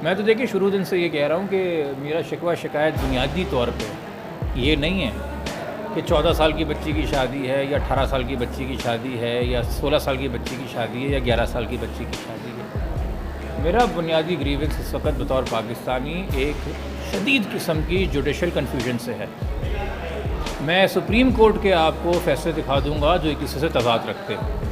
میں تو دیکھیے شروع دن سے یہ کہہ رہا ہوں کہ میرا شکوہ شکایت بنیادی طور پہ یہ نہیں ہے کہ 14 سال کی بچی کی شادی ہے یا 18 سال کی بچی کی شادی ہے یا 16 سال کی بچی کی شادی ہے یا 11 سال کی بچی کی شادی ہے. میرا بنیادی گریونس اس وقت بطور پاکستانی ایک شدید قسم کی جوڈیشل کنفیوژن سے ہے. میں سپریم کورٹ کے آپ کو فیصلے دکھا دوں گا جو ایک دوسرے سے تضاد رکھتے ہیں,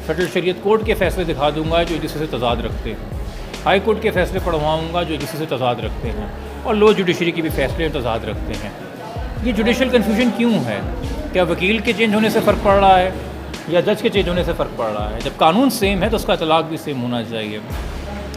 فیڈرل شریعت کورٹ کے فیصلے دکھا دوں گا جو ایک دوسرے سے تضاد رکھتے ہیں, ہائی کورٹ کے فیصلے پڑھواؤں گا جو ایک دوسرے سے تضاد رکھتے ہیں, اور لو جوڈیشری کے بھی فیصلے تضاد رکھتے ہیں. یہ جوڈیشل کنفیوژن کیوں ہے؟ کیا وکیل کے چینج ہونے سے فرق پڑ رہا ہے یا جج کے چینج ہونے سے فرق پڑ رہا ہے؟ جب قانون سیم ہے تو اس کا اطلاق بھی سیم ہونا چاہیے.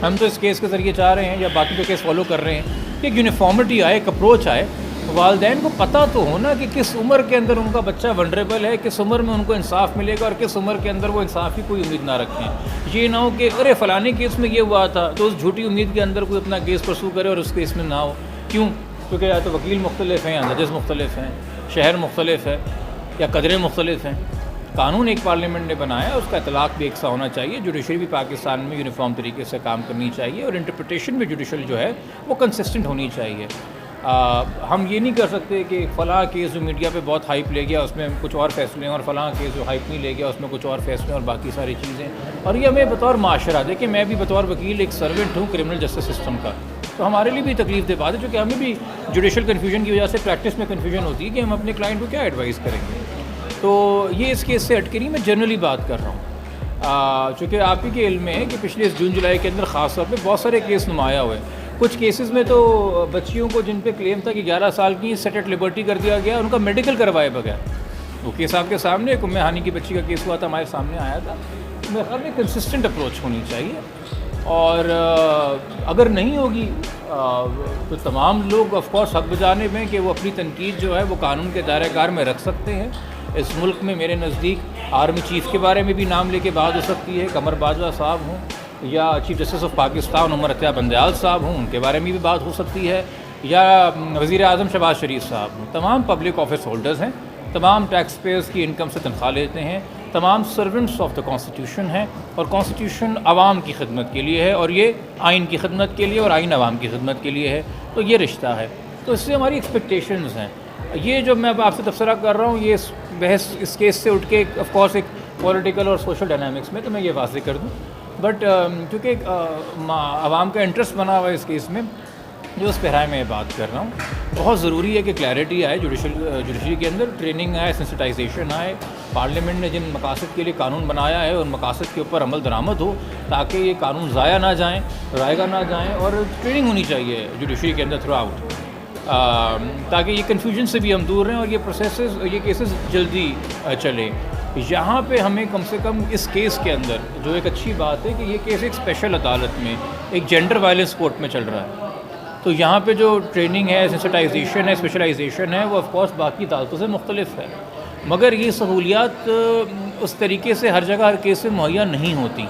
ہم تو اس کیس کے ذریعے چاہ رہے ہیں یا باقی جو کیس فالو کر رہے ہیں کہ ایک یونیفارمٹی آئے, ایک اپروچ آئے. والدین کو پتہ تو ہونا کہ کس عمر کے اندر ان کا بچہ ونڈریبل ہے, کس عمر میں ان کو انصاف ملے گا اور کس عمر کے اندر وہ انصاف کی کوئی امید نہ رکھیں. یہ نہ ہو کہ ارے فلانے کیس میں یہ ہوا تھا تو اس جھوٹی امید کے اندر کوئی اپنا کیس پرسو کرے اور اس کیس میں نہ ہو. کیوں؟ کیونکہ یا تو وکیل مختلف ہیں, یا جج مختلف ہیں, شہر مختلف ہے, یا قدریں مختلف ہیں. قانون ایک پارلیمنٹ نے بنایا ہے, اس کا اطلاق بھی ایک سا ہونا چاہیے. جوڈیشری بھی پاکستان میں یونیفارم طریقے سے کام کرنی چاہیے اور انٹرپریٹیشن بھی جوڈیشل جو ہے وہ کنسسٹنٹ ہونی چاہیے. ہم یہ نہیں کر سکتے کہ فلاں کیس جو میڈیا پہ بہت ہائپ لے گیا اس میں کچھ اور فیصلے ہیں, اور فلاں کیس جو ہائپ نہیں لے گیا اس میں کچھ اور فیصلے اور باقی ساری چیزیں. اور یہ ہمیں بطور معاشرہ, دیکھیں میں بھی بطور وکیل ایک سرونٹ ہوں کرمنل جسٹس سسٹم کا, تو ہمارے لیے بھی تکلیف دہ بات ہے چونکہ ہمیں بھی جوڈیشل کنفیوژن کی وجہ سے پریکٹس میں کنفیوژن ہوتی ہے کہ ہم اپنے کلائنٹ کو کیا ایڈوائز کریں گے. تو یہ اس کیس سے ہٹ کے نہیں, میں جنرلی بات کر رہا ہوں. چونکہ آپ ہی کے علم میں ہے کہ پچھلے جون جولائی کے اندر خاص طور پہ بہت سارے کیس نمایاں ہوئے. کچھ کیسز میں تو بچیوں کو جن پہ کلیم تھا کہ 11 سال کی سیٹ ایٹ لبرٹی کر دیا گیا, ان کا میڈیکل کروائے بغیر. وہ کیس آپ کے سامنے, ایک ام ہانی کی بچی کا کیس ہوا تھا, ہمارے سامنے آیا تھا. میرے خیال میں کنسسٹنٹ اپروچ ہونی چاہیے, اور اگر نہیں ہوگی تو تمام لوگ آف کورس حق بجانب ہیں کہ وہ اپنی تنقید جو ہے وہ قانون کے دائرہ کار میں رکھ سکتے ہیں. اس ملک میں میرے نزدیک آرمی چیف کے بارے میں بھی نام لے کے بات ہو سکتی ہے, قمر باجوہ صاحب ہوں, یا چیف جسٹس آف پاکستان عمر عطیہ بندیال صاحب ہوں, ان کے بارے میں بھی بات ہو سکتی ہے, یا وزیر اعظم شہباز شریف صاحب ہوں. تمام پبلک آفس ہولڈرز ہیں, تمام ٹیکس پیئرز کی انکم سے تنخواہ لیتے ہیں, تمام سرونٹس آف دا کانسٹیٹیوشن ہیں, اور کانسٹیٹیوشن عوام کی خدمت کے لیے ہے, اور یہ آئین کی خدمت کے لیے اور آئین عوام کی خدمت کے لیے ہے. تو یہ رشتہ ہے, تو اس سے ہماری ایکسپیکٹیشنز ہیں. یہ جو میں اب آپ سے تبصرہ کر رہا ہوں, یہ بحث اس کیس سے اٹھ کے آف کورس ایک پولیٹیکل اور سوشل ڈائنامکس میں, تو میں یہ واضح کر دوں. بٹ کیونکہ عوام کا انٹرسٹ بنا ہوا ہے اس کیس میں, جو اس پہرائے میں بات کر رہا ہوں, بہت ضروری ہے کہ کلیئرٹی آئے جوڈیشری کے اندر, ٹریننگ آئے, سینسٹائزیشن آئے. پارلیمنٹ نے جن مقاصد کے لیے قانون بنایا ہے ان مقاصد کے اوپر عمل درآمد ہو, تاکہ یہ قانون ضائع نہ جائیں, رائیگاں نہ جائیں, اور ٹریننگ ہونی چاہیے جوڈیشری کے اندر تھرو آؤٹ, تاکہ یہ کنفیوژن سے بھی ہم دور رہیں اور یہ پروسیسز, یہ کیسز جلدی چلیں. یہاں پہ ہمیں کم سے کم اس کیس کے اندر جو ایک اچھی بات ہے کہ یہ کیس ایک اسپیشل عدالت میں, ایک جینڈر وائلنس کورٹ میں چل رہا ہے, تو یہاں پہ جو ٹریننگ ہے, سینسٹائزیشن ہے, اسپیشلائزیشن ہے, وہ آف کورس باقی عدالتوں سے مختلف ہے. مگر یہ سہولیات اس طریقے سے ہر جگہ ہر کیس سے مہیا نہیں ہوتی.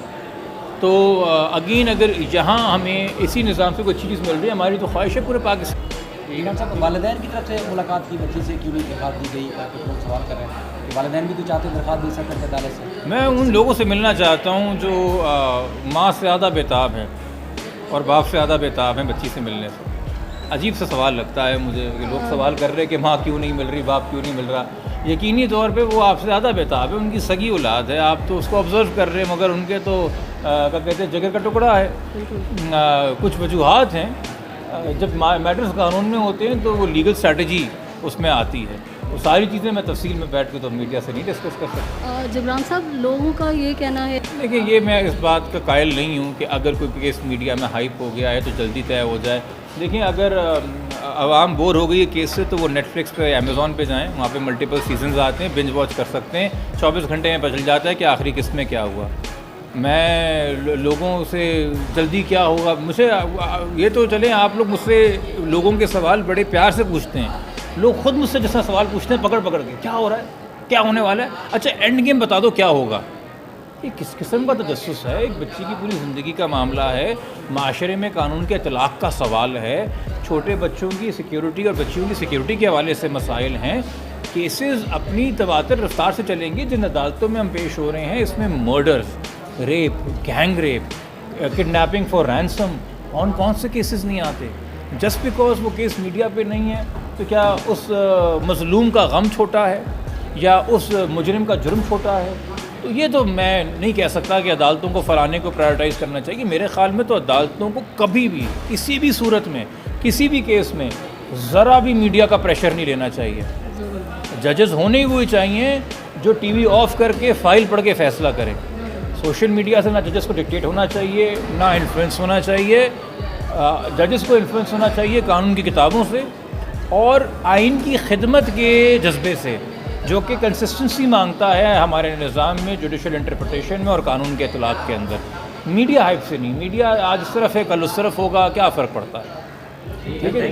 تو اگین اگر یہاں ہمیں اسی نظام سے کوئی اچھی چیز مل رہی ہے, ہماری تو خواہش ہے پورے پاکستان. صاحب والدین کی طرف سے ملاقات کی بچی سے کیوں نہیں درخواست دی گئی؟ کچھ لوگ سوال کر رہے ہیں کہ والدین بھی تو چاہتے ہیں درخواست دے سکتے ہیں عدالت سے. میں ان لوگوں سے ملنا چاہتا ہوں جو ماں سے زیادہ بےتاب ہیں اور باپ سے زیادہ بےتاب ہیں بچی سے ملنے سے. عجیب سا سوال لگتا ہے مجھے کہ لوگ سوال کر رہے ہیں کہ ماں کیوں نہیں مل رہی, باپ کیوں نہیں مل رہا. یقینی طور پہ وہ آپ سے زیادہ بےتاب ہے, ان کی سگی اولاد ہے, آپ تو اس کو آبزرو کر رہے ہیں, مگر ان کے تو کیا کہتے ہیں جگر کا ٹکڑا ہے. کچھ وجوہات ہیں, جب میٹرز قانون میں ہوتے ہیں تو وہ لیگل اسٹریٹجی اس میں آتی ہے. وہ ساری چیزیں میں تفصیل میں بیٹھ کے تو میڈیا سے نہیں ڈسکس کر سکتا. جبران صاحب, لوگوں کا یہ کہنا ہے, دیکھیں یہ میں اس بات کا قائل نہیں ہوں کہ اگر کوئی کیس میڈیا میں ہائپ ہو گیا ہے تو جلدی طے ہو جائے. دیکھیں اگر عوام بور ہو گئی ہے کیس سے تو وہ نیٹ فلکس پہ, امیزون پہ جائیں, وہاں پہ ملٹیپل سیزنز آتے ہیں, بنج واچ کر سکتے ہیں. 24 گھنٹے میں پتا چل جاتا ہے کہ آخری قسط میں کیا ہوا. میں لوگوں سے جلدی کیا ہوگا, مجھے یہ تو چلیں آپ لوگ مجھ سے لوگوں کے سوال بڑے پیار سے پوچھتے ہیں, لوگ خود مجھ سے جیسا سوال پوچھتے ہیں پکڑ پکڑ کے, کیا ہو رہا ہے, کیا ہونے والا ہے, اچھا اینڈ گیم بتا دو کیا ہوگا. یہ کس قسم کا تجسس ہے؟ ایک بچی کی پوری زندگی کا معاملہ ہے, معاشرے میں قانون کے اطلاق کا سوال ہے, چھوٹے بچوں کی سیکیورٹی اور بچیوں کی سیکیورٹی کے حوالے سے مسائل ہیں. کیسز اپنی تواتر رفتار سے چلیں گے. جن عدالتوں میں ہم پیش ہو رہے ہیں اس میں murders, rape, gang rape, kidnapping for ransom, کون سے کیسز نہیں آتے؟ جسٹ بیکاز وہ کیس میڈیا پہ نہیں ہے تو کیا اس مظلوم کا غم چھوٹا ہے یا اس مجرم کا جرم چھوٹا ہے؟ تو یہ تو میں نہیں کہہ سکتا کہ عدالتوں کو فلانے کو پرائرٹائز کرنا چاہیے. میرے خیال میں تو عدالتوں کو کبھی بھی کسی بھی صورت میں کسی بھی کیس میں ذرا بھی میڈیا کا پریشر نہیں لینا چاہیے. ججز ہونے ہی وہی چاہیے جو ٹی وی آف کر کے فائل پڑھ کے فیصلہ کریں. سوشل میڈیا سے نہ ججز کو ڈکٹیٹ ہونا چاہیے نہ انفلوئنس ہونا چاہیے. ججز کو انفلوئنس ہونا چاہیے قانون کی کتابوں سے اور آئین کی خدمت کے جذبے سے, جو کہ کنسسٹنسی مانگتا ہے ہمارے نظام میں, جوڈیشل انٹرپریٹیشن میں اور قانون کے اطلاعات کے اندر. میڈیا ہائپ سے نہیں. میڈیا آج اس طرف ہے کل اس طرف ہوگا, کیا فرق پڑتا ہے. ٹھیک ہے.